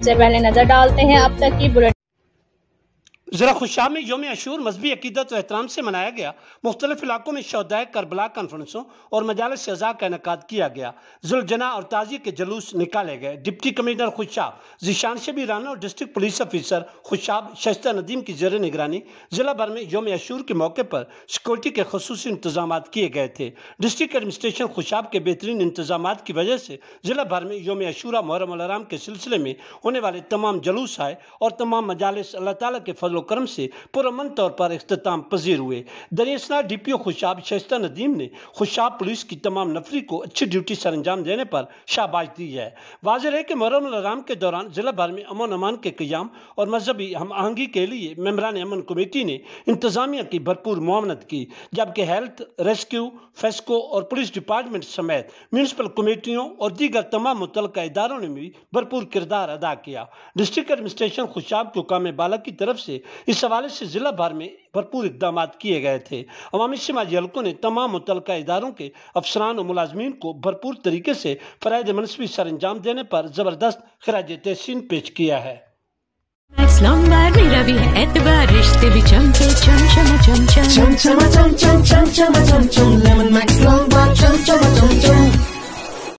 سے پہلے نظر ڈالتے ہیں اب تک کی بلٹ۔ ضلع خوشاب میں یوم عاشور مذہبی عقیدت و احترام سے منایا گیا۔ مختلف علاقوں میں شہدائے کربلا کانفرنسوں اور مجالس اعزاء کا انعقاد کیا گیا۔ ذوالجناح اور تعزیے کے جلوس نکالے گئے۔ ڈپٹی کمشنر خوشاب ذیشان شبیر رانا اور ڈسٹرکٹ پولیس افیسر خوشاب شائستہ ندیم کی زیر نگرانی ضلع بھر میں یوم عاشور کے موقع پر سیکورٹی کے خصوصی انتظامات کیے گئے تھے۔ ڈسٹرکٹ ایڈمنسٹریشن خوشاب کے بہترین انتظامات کی وجہ سے ضلع بھر میں یوم عاشور محرم الحرام کے سلسلے میں ہونے والے تمام جلوس آئے اور تمام مجالس اللہ تعالیٰ کے فضل و کرم سے پرامن طور پر اختتام پذیر ہوئے۔ دریں اثنا ڈی پی او خوشاب شائستہ ندیم نے خوشاب پولیس کی تمام نفری کو اچھی ڈیوٹی سر انجام دینے پر شاباش دی ہے۔ واضح ہے کہ محرم الحرام کے دوران ضلع بھر میں امن و امان کے قیام اور مذہبی ہم آہنگی کے لیے ممبران امن کمیٹی نے انتظامیہ کی بھرپور معاونت کی، جبکہ ہیلتھ، ریسکیو، فیسکو اور پولیس ڈپارٹمنٹ سمیت میونسپل کمیٹیوں اور دیگر تمام متعلقہ اداروں نے بھی بھرپور کردار ادا کیا۔ ڈسٹرکٹ ایڈمنسٹریشن خوشاب کے حکام بالا کی طرف سے اس حوالے سے ضلع بھر میں بھرپور اقدامات کیے گئے تھے۔ عوامی سماجی حلقوں نے تمام متعلقہ اداروں کے افسران و ملازمین کو بھرپور طریقے سے فرائض منصبی سر انجام دینے پر زبردست خراج تحسین پیش کیا ہے۔ میکس لومبارڈ میرا بھی ہے اعتبار، رشتے بھی چمکے cham cham cham cham cham cham cham cham cham cham cham cham lemon Max Lombard cham cham